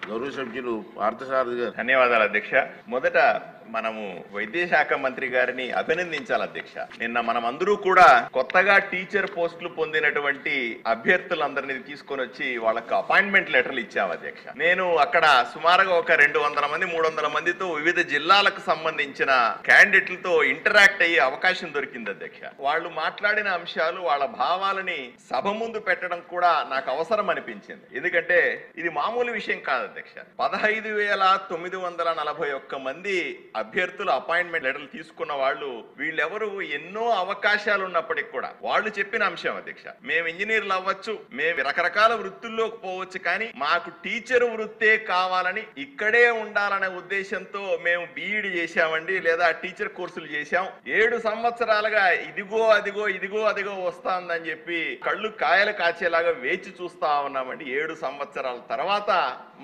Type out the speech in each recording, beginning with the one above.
గౌరవ సభ్యులు పార్థసారథి గారు. ధన్యవాదాలు అధ్యక్ష. మొదట మనము వైద్య శాఖ మంత్రి గారిని అభినందించాలి అధ్యక్ష. నిన్న మనం అందరూ కూడా కొత్తగా టీచర్ పోస్టులు పొందినటువంటి అభ్యర్థులందరినీ తీసుకొని వచ్చి వాళ్ళకు అపాయింట్మెంట్ లెటర్లు ఇచ్చాము అధ్యక్ష. నేను అక్కడ సుమారుగా ఒక 200 మంది 300 మందితో వివిధ జిల్లాలకు సంబంధించిన క్యాండిడేట్లతో ఇంటరాక్ట్ అయ్యే అవకాశం దొరికింది అధ్యక్ష. వాళ్ళు మాట్లాడిన అంశాలు వాళ్ళ భావాలని సభ ముందు పెట్టడం కూడా నాకు అవసరం అనిపించింది. ఎందుకంటే ఇది మామూలు విషయం కాదు అధ్యక్ష. 15,941 మంది అభ్యర్థుల అపాయింట్మెంట్ లెటర్లు తీసుకున్న వాళ్ళు వీళ్ళెవరు ఎన్నో అవకాశాలు ఉన్నప్పటికీ కూడా వాళ్ళు చెప్పిన అంశం అధ్యక్ష, మేము ఇంజనీర్లు అవ్వచ్చు, మేము రకరకాల వృత్తుల్లోకి పోవచ్చు, కానీ మాకు టీచర్ వృత్తే కావాలని ఇక్కడే ఉండాలనే ఉద్దేశంతో మేము బీఈడి చేశామండి, లేదా టీచర్ కోర్సులు చేశాం. 7 సంవత్సరాలుగా ఇదిగో అదిగో ఇదిగో అదిగో వస్తాందని చెప్పి కళ్ళు కాయలు కాచేలాగా వేచి చూస్తా ఉన్నామండి. 7 సంవత్సరాల తర్వాత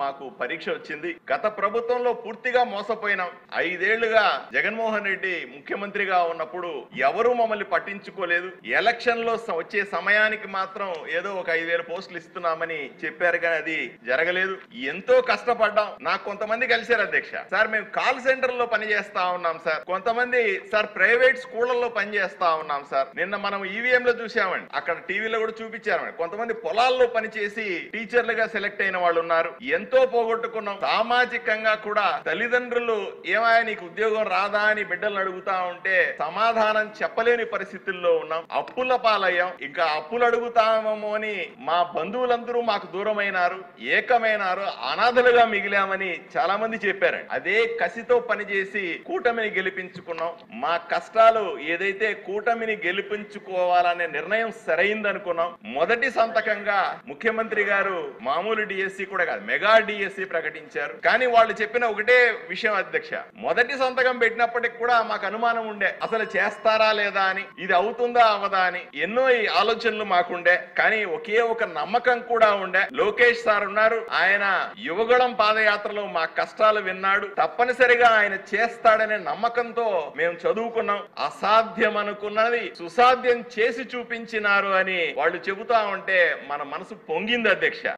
మాకు పరీక్ష వచ్చింది. గత ప్రభుత్వంలో పూర్తిగా మోసపోయినాం. 5 ఏళ్లుగా జగన్మోహన్ రెడ్డి ముఖ్యమంత్రిగా ఉన్నప్పుడు ఎవరు మమ్మల్ని పట్టించుకోలేదు. ఎలక్షన్ లో వచ్చే సమయానికి మాత్రం ఏదో ఒక 5,000 పోస్టులు ఇస్తున్నామని చెప్పారు, కానీ అది జరగలేదు. ఎంతో కష్టపడ్డాం. నాకు కొంతమంది కలిశారు అధ్యక్ష, సార్ మేము కాల్ సెంటర్ లో పనిచేస్తా ఉన్నాం సార్, కొంతమంది సార్ ప్రైవేట్ స్కూళ్లలో పనిచేస్తా ఉన్నాం సార్. నిన్న మనం ఈవీఎం లో చూసామండి, అక్కడ టీవీలో కూడా చూపించారు. కొంతమంది పొలాల్లో పనిచేసి టీచర్లుగా సెలెక్ట్ అయిన వాళ్ళు ఉన్నారు. ఎంతో పోగొట్టుకున్నాం. సామాజికంగా కూడా తల్లిదండ్రులు ఏమైనా నీకు ఉద్యోగం రాదా అని బిడ్డలను అడుగుతా ఉంటే సమాధానం చెప్పలేని పరిస్థితుల్లో ఉన్నాం. అప్పుల పాలయ్యాం. ఇంకా అప్పులు అడుగుతామేమో అని మా బంధువులందరూ మాకు దూరమైనారు, ఏకమైనారు, అనాథలుగా మిగిలామని చాలా మంది చెప్పారండి. అదే కసితో పనిచేసి కూటమిని గెలిపించుకున్నాం. మా కష్టాలు ఏదైతే కూటమిని గెలిపించుకోవాలనే నిర్ణయం సరైందనుకున్నాం. మొదటి సంతకంగా ముఖ్యమంత్రి గారు మామూలు డిఎస్సి కూడా కాదు, మెగా డిఎస్సి ప్రకటించారు. కానీ వాళ్ళు చెప్పిన ఒకటే విషయం అధ్యక్ష, మొదటి సంతకం పెట్టినప్పటికి కూడా మాకు అనుమానం ఉండే, అసలు చేస్తారా లేదా అని, ఇది అవుతుందా అవదా అని ఎన్నో ఆలోచనలు మాకుండే. కానీ ఒకే ఒక నమ్మకం కూడా ఉండే. లోకేష్ సార్ ఉన్నారు, ఆయన యువగళం పాదయాత్రలో మా కష్టాలు విన్నాడు, తప్పనిసరిగా ఆయన చేస్తాడనే నమ్మకంతో మేము చదువుకున్నాం. అసాధ్యం అనుకున్నది సుసాధ్యం చేసి చూపించినారు అని వాళ్ళు చెబుతా ఉంటే మన మనసు పొంగింది అధ్యక్ష.